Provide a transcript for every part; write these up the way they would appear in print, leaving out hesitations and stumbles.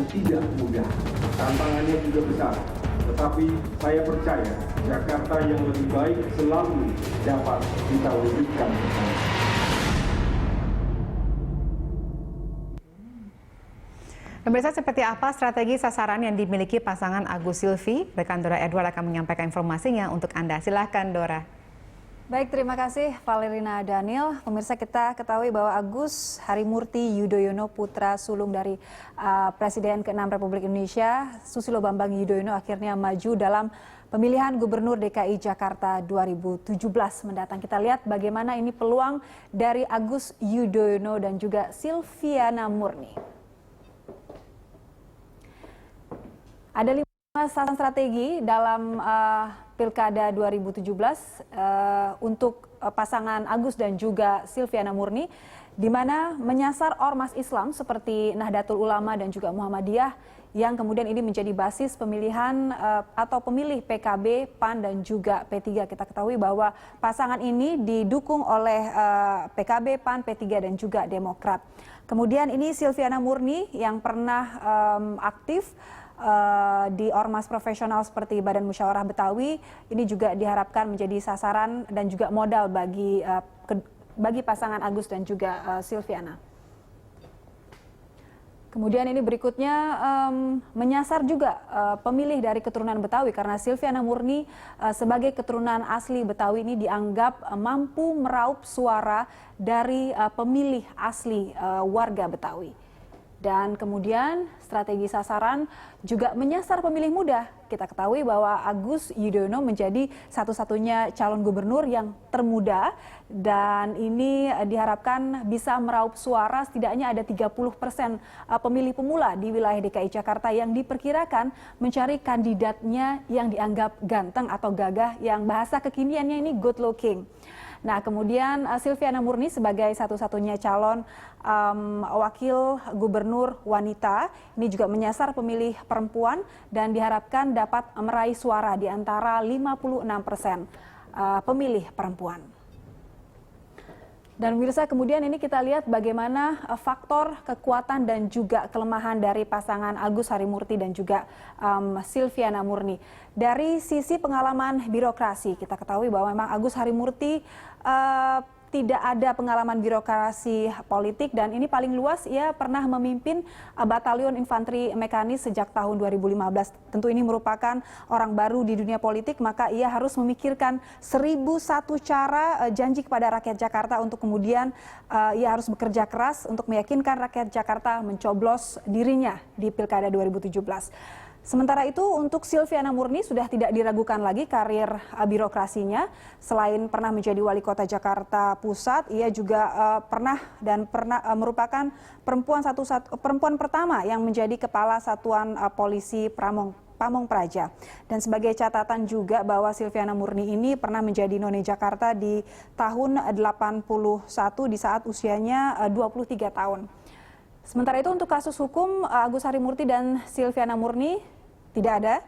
tidak mudah. Tantangannya juga besar. Tetapi saya percaya Jakarta yang lebih baik selalu dapat kita wujudkan bersama. Pemirsa, seperti apa strategi sasaran yang dimiliki pasangan Agus Silvi? Rekan Dora Edward akan menyampaikan informasinya untuk Anda. Silakan, Dora. Baik, terima kasih Valerina Daniel. Pemirsa, kita ketahui bahwa Agus Harimurti Yudhoyono, putra sulung dari Presiden ke-6 Republik Indonesia, Susilo Bambang Yudhoyono, akhirnya maju dalam pemilihan Gubernur DKI Jakarta 2017 mendatang. Kita lihat bagaimana ini peluang dari Agus Yudhoyono dan juga Silviana Murni. Ada 5 sasaran strategi dalam Pilkada 2017 untuk pasangan Agus dan juga Silviana Murni, di mana menyasar ormas Islam seperti Nahdlatul Ulama dan juga Muhammadiyah, yang kemudian ini menjadi basis pemilihan atau pemilih PKB, PAN dan juga P3. Kita ketahui bahwa pasangan ini didukung oleh PKB, PAN, P3 dan juga Demokrat. Kemudian ini Silviana Murni yang pernah aktif di ormas profesional seperti Badan Musyawarah Betawi, ini juga diharapkan menjadi sasaran dan juga modal bagi pasangan Agus dan juga Silviana. Kemudian ini berikutnya menyasar juga pemilih dari keturunan Betawi, karena Silviana Murni sebagai keturunan asli Betawi ini dianggap mampu meraup suara dari pemilih asli warga Betawi. Dan kemudian strategi sasaran juga menyasar pemilih muda. Kita ketahui bahwa Agus Yudhoyono menjadi satu-satunya calon gubernur yang termuda, dan ini diharapkan bisa meraup suara setidaknya ada 30% pemilih pemula di wilayah DKI Jakarta yang diperkirakan mencari kandidatnya yang dianggap ganteng atau gagah, yang bahasa kekiniannya ini good looking. Nah, kemudian Silviana Murni sebagai satu-satunya calon wakil gubernur wanita, ini juga menyasar pemilih perempuan dan diharapkan dapat meraih suara di antara 56% pemilih perempuan. Dan pemirsa, kemudian ini kita lihat bagaimana faktor kekuatan dan juga kelemahan dari pasangan Agus Harimurti dan juga Silviana Murni. Dari sisi pengalaman birokrasi, kita ketahui bahwa memang Agus Harimurti tidak ada pengalaman birokrasi politik, dan ini paling luas ia pernah memimpin Batalion Infanteri Mekanis sejak tahun 2015. Tentu ini merupakan orang baru di dunia politik, maka ia harus memikirkan 1001 cara janji kepada rakyat Jakarta untuk kemudian ia harus bekerja keras untuk meyakinkan rakyat Jakarta mencoblos dirinya di Pilkada 2017. Sementara itu untuk Silviana Murni sudah tidak diragukan lagi karir birokrasinya. Selain pernah menjadi wali kota Jakarta Pusat, ia juga pernah merupakan perempuan pertama yang menjadi kepala Satuan Polisi Pamong Praja. Dan sebagai catatan juga bahwa Silviana Murni ini pernah menjadi none Jakarta di tahun 81 di saat usianya 23 tahun. Sementara itu untuk kasus hukum Agus Harimurti dan Silviana Murni tidak ada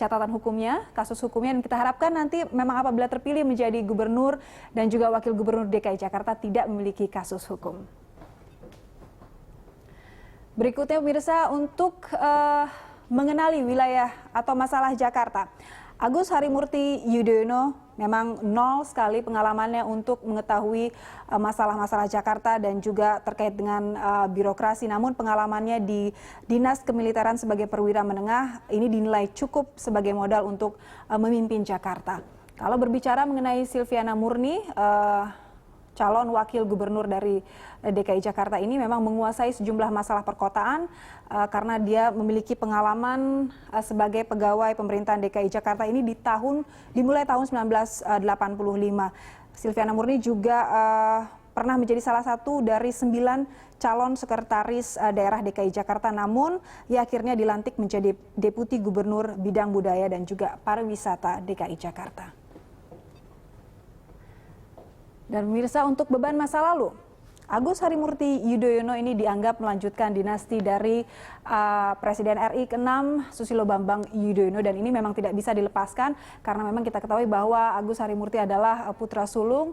catatan hukumnya, kasus hukumnya, dan kita harapkan nanti memang apabila terpilih menjadi gubernur dan juga wakil gubernur DKI Jakarta tidak memiliki kasus hukum. Berikutnya pemirsa, untuk mengenali wilayah atau masalah Jakarta. Agus Harimurti Yudhoyono memang nol sekali pengalamannya untuk mengetahui masalah-masalah Jakarta dan juga terkait dengan birokrasi. Namun pengalamannya di Dinas Kemiliteran sebagai perwira menengah ini dinilai cukup sebagai modal untuk memimpin Jakarta. Kalau berbicara mengenai Silviana Murni, calon wakil gubernur dari DKI Jakarta ini memang menguasai sejumlah masalah perkotaan karena dia memiliki pengalaman sebagai pegawai pemerintahan DKI Jakarta ini dimulai tahun 1985. Silviana Murni juga pernah menjadi salah satu dari 9 calon sekretaris daerah DKI Jakarta, namun ia akhirnya dilantik menjadi Deputi Gubernur Bidang Budaya dan juga Pariwisata DKI Jakarta. Dan pemirsa, untuk beban masa lalu, Agus Harimurti Yudhoyono ini dianggap melanjutkan dinasti dari Presiden RI ke-6 Susilo Bambang Yudhoyono, dan ini memang tidak bisa dilepaskan karena memang kita ketahui bahwa Agus Harimurti adalah putra sulung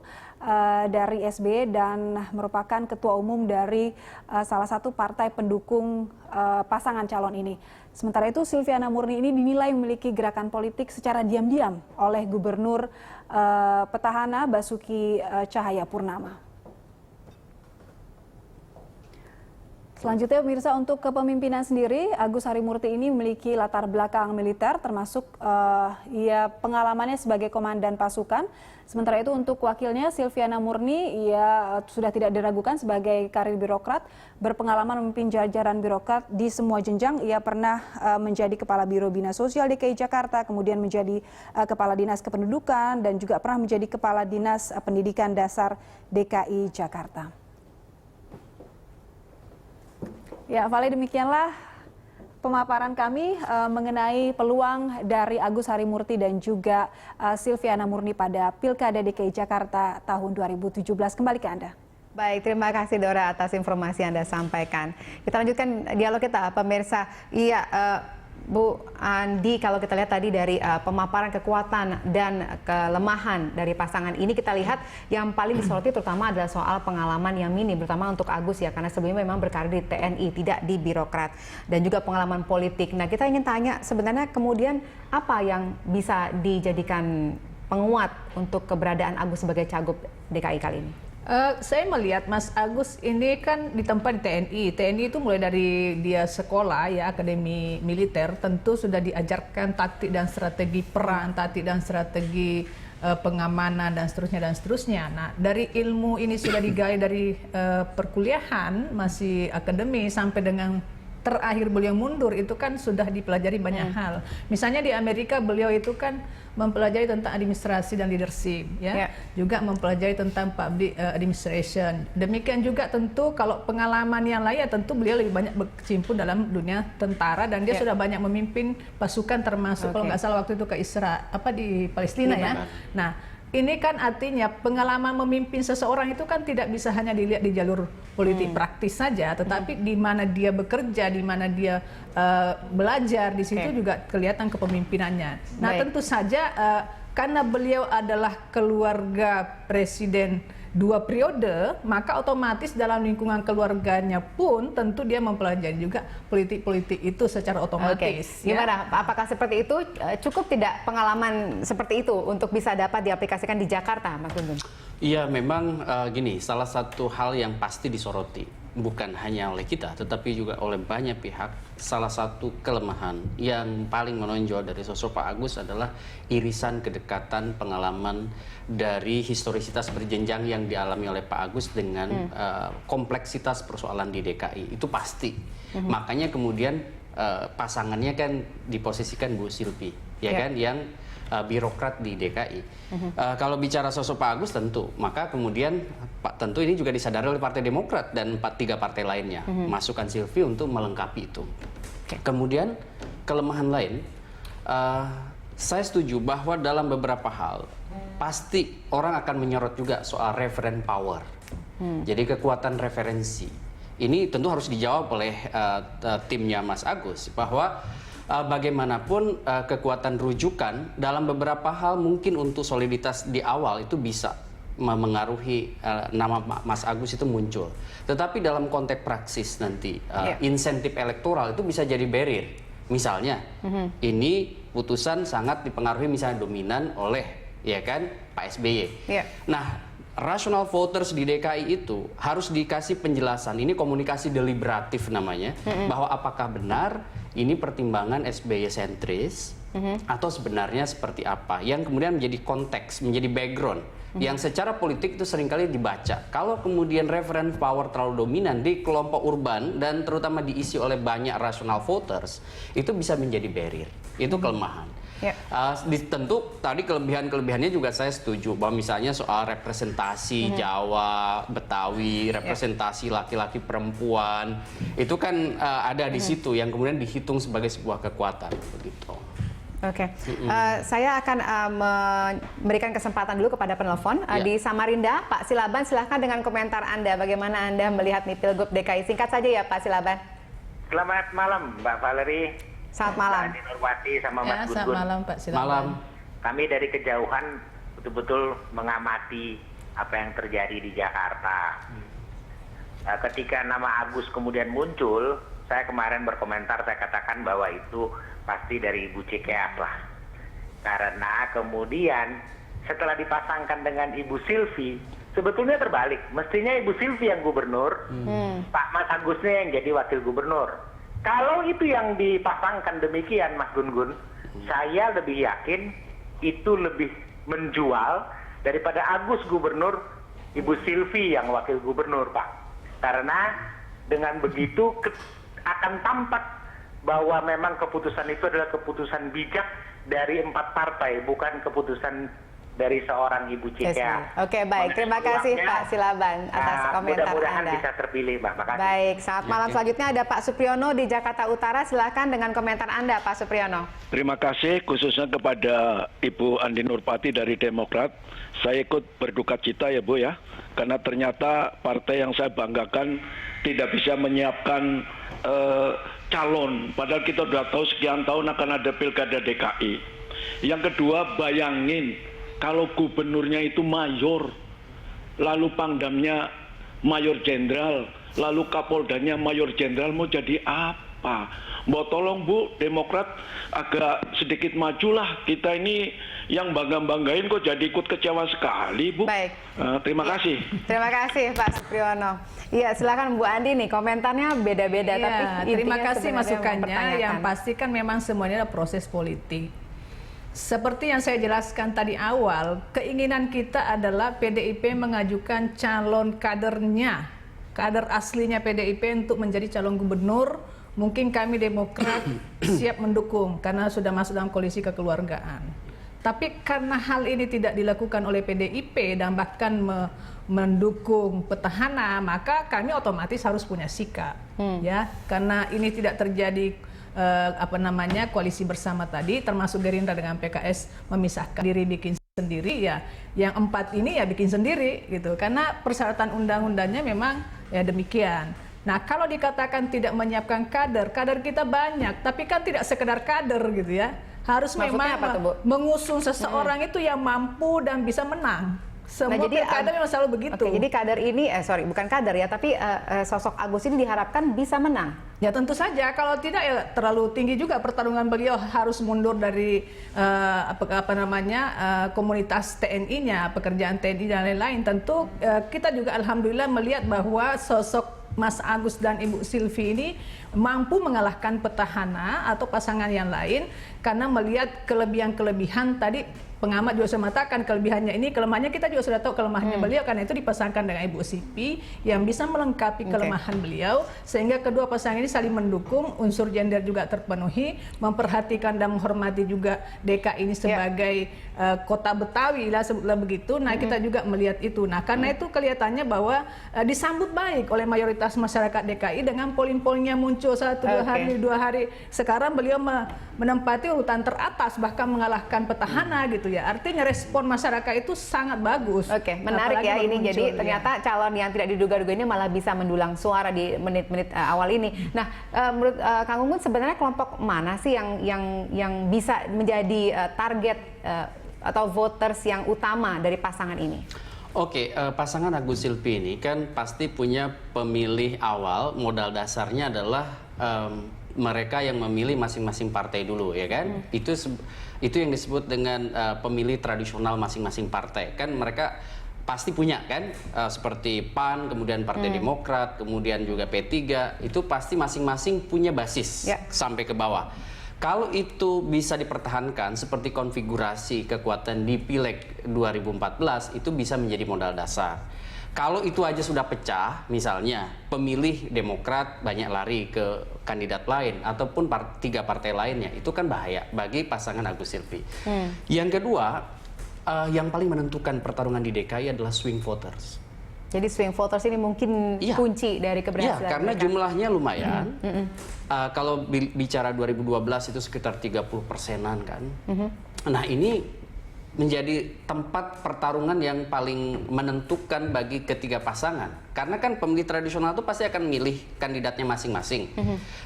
dari SBY dan merupakan ketua umum dari salah satu partai pendukung pasangan calon ini. Sementara itu Silviana Murni ini dinilai memiliki gerakan politik secara diam-diam oleh Gubernur petahana Basuki Cahayapurnama. Selanjutnya pemirsa, untuk kepemimpinan sendiri, Agus Harimurti ini memiliki latar belakang militer, termasuk ia pengalamannya sebagai komandan pasukan. Sementara itu untuk wakilnya Silviana Murni, ia sudah tidak diragukan sebagai karir birokrat, berpengalaman memimpin jajaran birokrat di semua jenjang. Ia pernah menjadi Kepala Biro Bina Sosial DKI Jakarta, kemudian menjadi Kepala Dinas Kependudukan, dan juga pernah menjadi Kepala Dinas Pendidikan Dasar DKI Jakarta. Ya, Vale, demikianlah pemaparan kami mengenai peluang dari Agus Harimurti dan juga Silviana Murni pada Pilkada DKI Jakarta tahun 2017. Kembali ke Anda. Baik, terima kasih Dora atas informasi Anda sampaikan. Kita lanjutkan dialog kita, pemirsa. Iya, Bu Andi, kalau kita lihat tadi dari pemaparan kekuatan dan kelemahan dari pasangan ini, kita lihat yang paling disoroti terutama adalah soal pengalaman yang minim, terutama untuk Agus ya, karena sebelumnya memang berkarir di TNI, tidak di birokrat, dan juga pengalaman politik. Nah, kita ingin tanya sebenarnya kemudian apa yang bisa dijadikan penguat untuk keberadaan Agus sebagai cagup DKI kali ini? Saya melihat Mas Agus ini kan ditempa di TNI. TNI itu mulai dari dia sekolah ya, akademi militer, tentu sudah diajarkan taktik dan strategi perang, taktik dan strategi pengamanan dan seterusnya. Nah, dari ilmu ini sudah digali dari perkuliahan, masih akademi, sampai dengan terakhir beliau mundur itu kan sudah dipelajari banyak hal. Misalnya di Amerika beliau itu kan mempelajari tentang administrasi dan leadership, ya. Juga mempelajari tentang public administration. Demikian juga tentu kalau pengalaman yang lain ya tentu beliau lebih banyak berkecimpung dalam dunia tentara, dan dia sudah banyak memimpin pasukan, termasuk kalau nggak salah waktu itu ke di Palestina ya. Nah, ini kan artinya pengalaman memimpin seseorang itu kan tidak bisa hanya dilihat di jalur politik praktis saja, tetapi di mana dia bekerja, di mana dia belajar, di situ juga kelihatan kepemimpinannya. Nah, tentu saja karena beliau adalah keluarga presiden 2 periode, maka otomatis dalam lingkungan keluarganya pun tentu dia mempelajari juga politik-politik itu secara otomatis. Gimana? Apakah seperti itu? Cukup tidak pengalaman seperti itu untuk bisa dapat diaplikasikan di Jakarta, Mas Gun Gun? Iya, memang gini, salah satu hal yang pasti disoroti, bukan hanya oleh kita, tetapi juga oleh banyak pihak. Salah satu kelemahan yang paling menonjol dari sosok Pak Agus adalah irisan kedekatan pengalaman dari historisitas berjenjang yang dialami oleh Pak Agus dengan kompleksitas persoalan di DKI. Itu pasti. Makanya kemudian pasangannya kan diposisikan Bu Silvi, ya kan, yang birokrat di DKI. Kalau bicara sosok Pak Agus tentu, maka kemudian tentu ini juga disadari oleh Partai Demokrat dan 3 partai lainnya. Masukkan Silvi untuk melengkapi itu. Kemudian kelemahan lain, saya setuju bahwa dalam beberapa hal pasti orang akan menyorot juga soal reference power. Jadi kekuatan referensi. Ini tentu harus dijawab oleh timnya Mas Agus, bahwa bagaimanapun kekuatan rujukan dalam beberapa hal mungkin untuk soliditas di awal itu bisa memengaruhi nama Mas Agus itu muncul. Tetapi dalam konteks praksis nanti insentif elektoral itu bisa jadi barrier. Misalnya ini putusan sangat dipengaruhi misalnya dominan oleh Pak SBY. Nah, rational voters di DKI itu harus dikasih penjelasan, ini komunikasi deliberatif namanya, bahwa apakah benar ini pertimbangan SBY sentris atau sebenarnya seperti apa, yang kemudian menjadi konteks, menjadi background yang secara politik itu seringkali dibaca. Kalau kemudian reference power terlalu dominan di kelompok urban dan terutama diisi oleh banyak rational voters, itu bisa menjadi barrier. Itu kelemahan. Tentu tadi kelebihannya juga saya setuju, bahwa misalnya soal representasi Jawa, Betawi, representasi laki-laki perempuan, itu kan ada di situ yang kemudian dihitung sebagai sebuah kekuatan begitu. Oke. Saya akan memberikan kesempatan dulu kepada penelpon di Samarinda. Pak Silaban, silahkan dengan komentar Anda. Bagaimana Anda melihat nih Pilgub DKI? Singkat saja ya Pak Silaban. Selamat malam Mbak Valerie. Selamat malam. Mbak Andi Nurwati sama Mas Gun-Gun. Selamat malam Pak Silaban. Malam. Kami dari kejauhan betul-betul mengamati apa yang terjadi di Jakarta. Ketika nama Agus kemudian muncul, saya kemarin berkomentar, saya katakan bahwa itu pasti dari Ibu Cikeas lah. Karena kemudian setelah dipasangkan dengan Ibu Silvi, sebetulnya terbalik. Mestinya Ibu Silvi yang gubernur, Pak Mas Agusnya yang jadi wakil gubernur. Kalau itu yang dipasangkan demikian, Mas Gun-Gun, saya lebih yakin itu lebih menjual daripada Agus gubernur, Ibu Silvi yang wakil gubernur, Pak. Karena dengan begitu akan tampak bahwa memang keputusan itu adalah keputusan bijak dari 4 partai, bukan keputusan dari seorang Ibu Cikeas. Oke, baik. Terima kasih Pak Silaban atas komentar mudah-mudahan Anda. bisa terpilih, Mbak. Makasih. Baik, saat malam selanjutnya ada Pak Supriyono di Jakarta Utara. Silahkan dengan komentar Anda, Pak Supriyono. Terima kasih khususnya kepada Ibu Andi Nurwati dari Demokrat. Saya ikut berduka cita ya Bu ya, karena ternyata partai yang saya banggakan tidak bisa menyiapkan calon. Padahal kita sudah tahu sekian tahun akan ada Pilkada DKI. Yang kedua, bayangin kalau gubernurnya itu mayor, lalu pangdamnya mayor jenderal, lalu kapoldanya mayor jenderal, mau jadi apa? Mau tolong Bu, Demokrat agak sedikit majulah. Kita ini yang bangga-banggain kok jadi ikut kecewa sekali Bu. Baik. Terima kasih. Terima kasih Pak Supriyono. Iya, silakan Bu Andi nih, komentarnya beda-beda. Ya, tapi terima intinya kasih sebenarnya masukannya. mempertanyakan. Yang pasti kan memang semuanya adalah proses politik. Seperti yang saya jelaskan tadi awal, keinginan kita adalah PDIP mengajukan calon kadernya, kader aslinya PDIP untuk menjadi calon gubernur. Mungkin kami Demokrat siap mendukung karena sudah masuk dalam koalisi kekeluargaan. Tapi karena hal ini tidak dilakukan oleh PDIP dan bahkan mendukung petahana, maka kami otomatis harus punya sikap, ya. Karena ini tidak terjadi koalisi bersama tadi, termasuk Gerindra dengan PKS memisahkan diri bikin sendiri, ya. Yang 4 ini ya bikin sendiri gitu. Karena persyaratan undang-undangnya memang ya demikian. Nah, kalau dikatakan tidak menyiapkan kader, kader kita banyak, tapi kan tidak sekedar kader gitu ya. Harus Maksudnya memang apa tuh, Bu? mengusung seseorang itu yang mampu dan bisa menang. Semua pilkada memang selalu begitu. Oke, jadi kader ini, bukan kader ya, tapi sosok Agus ini diharapkan bisa menang. Ya tentu saja, kalau tidak ya terlalu tinggi juga pertarungan beliau, harus mundur dari komunitas TNI-nya, pekerjaan TNI dan lain-lain. Tentu kita juga alhamdulillah melihat bahwa sosok Mas Agus dan Ibu Silvi ini mampu mengalahkan petahana atau pasangan yang lain karena melihat kelebihan-kelebihan tadi. Pengamat juga sudah mengatakan kelebihannya ini, kelemahannya kita juga sudah tahu kelemahannya beliau, karena itu dipasangkan dengan Ibu Silvi yang bisa melengkapi kelemahan beliau sehingga kedua pasangan ini saling mendukung, unsur gender juga terpenuhi, memperhatikan dan menghormati juga DKI ini sebagai kota Betawi lah, sebutlah begitu. Nah, kita juga melihat itu. Nah, karena itu kelihatannya bahwa disambut baik oleh mayoritas masyarakat DKI dengan polling-polling yang muncul 1-2 hari, 2 hari. Sekarang beliau menempati urutan teratas, bahkan mengalahkan petahana gitu ya. Artinya respon masyarakat itu sangat bagus. Oke, menarik ya ini. Jadi ternyata calon yang tidak diduga-duga ini malah bisa mendulang suara di menit-menit awal ini. Nah, menurut Kang Gun, sebenarnya kelompok mana sih yang bisa menjadi target atau voters yang utama dari pasangan ini? Oke, pasangan Agus Silvi ini kan pasti punya pemilih awal, modal dasarnya adalah mereka yang memilih masing-masing partai dulu, ya kan? Itu yang disebut dengan pemilih tradisional masing-masing partai. Kan mereka pasti punya kan, seperti PAN, kemudian Partai Demokrat, kemudian juga P3, itu pasti masing-masing punya basis sampai ke bawah. Kalau itu bisa dipertahankan seperti konfigurasi kekuatan di Pileg 2014, itu bisa menjadi modal dasar. Kalau itu aja sudah pecah, misalnya pemilih Demokrat banyak lari ke kandidat lain ataupun 3 partai lainnya, itu kan bahaya bagi pasangan Agus Silvi. Yang kedua, yang paling menentukan pertarungan di DKI adalah swing voters. Jadi swing voters ini mungkin kunci dari keberhasilan karena mereka. jumlahnya lumayan. Kalau bicara 2012 itu sekitar 30%-an kan. Nah ini menjadi tempat pertarungan yang paling menentukan bagi ketiga pasangan. Karena kan pemilih tradisional itu pasti akan milih kandidatnya masing-masing.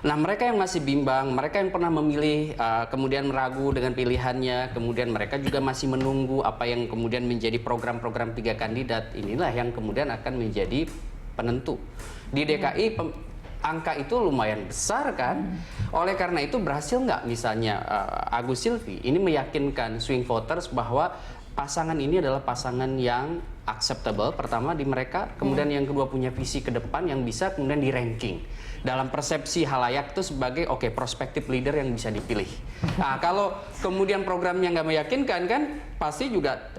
Nah mereka yang masih bimbang, mereka yang pernah memilih kemudian meragu dengan pilihannya, kemudian mereka juga masih menunggu apa yang kemudian menjadi program-program tiga kandidat, inilah yang kemudian akan menjadi penentu. Di DKI angka itu lumayan besar kan. Oleh karena itu berhasil nggak misalnya Agus Silvi ini meyakinkan swing voters bahwa pasangan ini adalah pasangan yang acceptable pertama di mereka, kemudian yang kedua punya visi ke depan yang bisa kemudian di ranking dalam persepsi halayak itu sebagai prospective leader yang bisa dipilih. Nah kalau kemudian programnya nggak meyakinkan kan pasti juga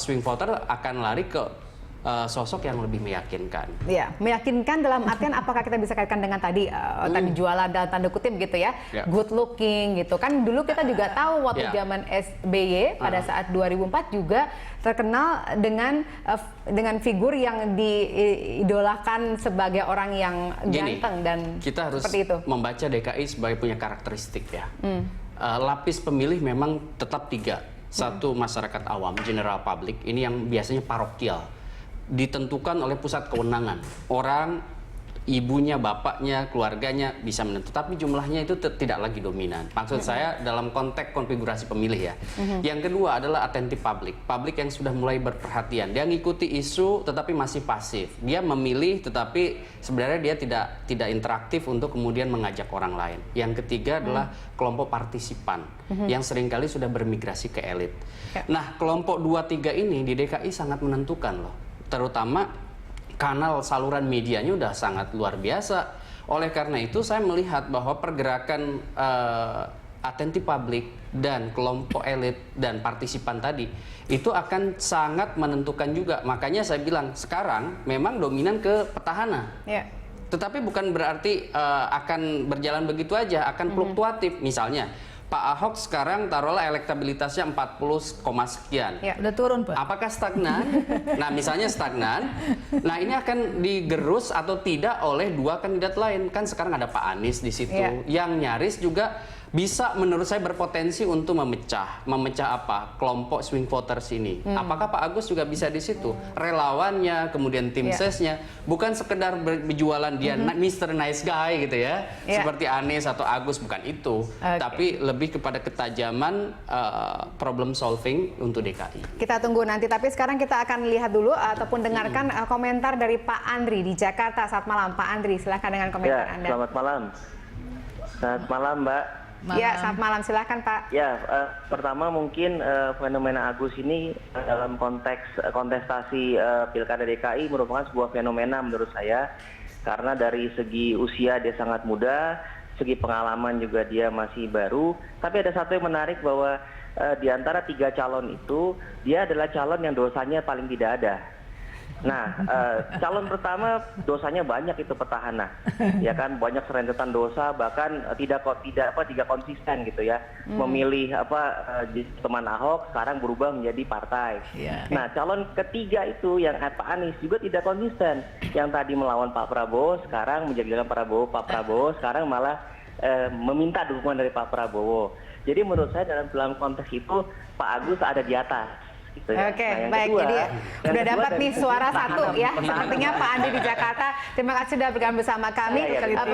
swing voter akan lari ke sosok yang lebih meyakinkan. Ya, meyakinkan dalam artian apakah kita bisa kaitkan dengan tadi jualan dalam tanda kutip gitu ya, good looking gitu kan. Dulu kita juga tahu waktu zaman SBY pada saat 2004 juga terkenal dengan figur yang diidolakan sebagai orang yang ganteng dan kita harus seperti itu. Membaca DKI sebagai punya karakteristik ya. Lapis pemilih memang tetap 3. Satu masyarakat awam, general public, ini yang biasanya parokial. Ditentukan oleh pusat kewenangan. Orang, ibunya, bapaknya, keluarganya bisa menentukan. Tapi jumlahnya itu tidak lagi dominan. Maksud saya dalam konteks konfigurasi pemilih ya. Yang kedua adalah attentive public. Publik yang sudah mulai berperhatian. Dia ngikuti isu tetapi masih pasif. Dia memilih tetapi sebenarnya dia tidak interaktif untuk kemudian mengajak orang lain. Yang ketiga adalah kelompok partisipan yang seringkali sudah bermigrasi ke elit. Nah, kelompok 2-3 ini di DKI sangat menentukan loh. Terutama kanal saluran medianya udah sangat luar biasa. Oleh karena itu saya melihat bahwa pergerakan attentive public dan kelompok elit dan partisipan tadi itu akan sangat menentukan juga. Makanya saya bilang sekarang memang dominan ke petahana. Tetapi bukan berarti akan berjalan begitu aja, akan fluktuatif. Misalnya Pak Ahok sekarang taruhlah elektabilitasnya 40, sekian. Udah turun Pak. Apakah stagnan? Nah misalnya stagnan, nah ini akan digerus atau tidak oleh 2 kandidat lain. Kan sekarang ada Pak Anies di situ, yang nyaris juga bisa menurut saya berpotensi untuk memecah apa kelompok swing voters ini. Apakah Pak Agus juga bisa di situ? Relawannya, kemudian tim sesnya, bukan sekedar berjualan dia Mr. Nice Guy gitu ya, seperti Anies atau Agus, bukan itu, tapi lebih kepada ketajaman problem solving untuk DKI. Kita tunggu nanti, tapi sekarang kita akan lihat dulu ataupun dengarkan komentar dari Pak Andri di Jakarta. Selamat malam Pak Andri, silahkan dengan komentar Anda. Selamat malam. Selamat malam Mbak. Ya, selamat malam, silahkan Pak. Ya, pertama mungkin fenomena Agus ini dalam konteks kontestasi Pilkada DKI merupakan sebuah fenomena menurut saya. Karena dari segi usia dia sangat muda, segi pengalaman juga dia masih baru. Tapi ada satu yang menarik bahwa di antara 3 calon itu, dia adalah calon yang dosanya paling tidak ada. Nah, calon pertama dosanya banyak, itu petahana, ya kan, banyak serentetan dosa, bahkan tidak konsisten gitu ya, memilih teman Ahok sekarang berubah menjadi partai. Nah, calon ketiga itu yang Pak Anies juga tidak konsisten, yang tadi melawan Pak Prabowo sekarang menjadikan Pak Prabowo sekarang malah meminta dukungan dari Pak Prabowo. Jadi menurut saya dalam konteks itu Pak Agus ada di atas. Gitu ya. Oke, nah, baik. Kedua, Jadi udah dapat nih suara satu ya. Sepertinya Pak Andi di Jakarta. Terima kasih sudah bergabung bersama kami.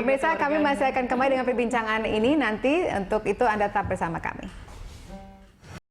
Pemirsa, kami masih akan kembali dengan perbincangan ini nanti. Untuk itu Anda tetap bersama kami.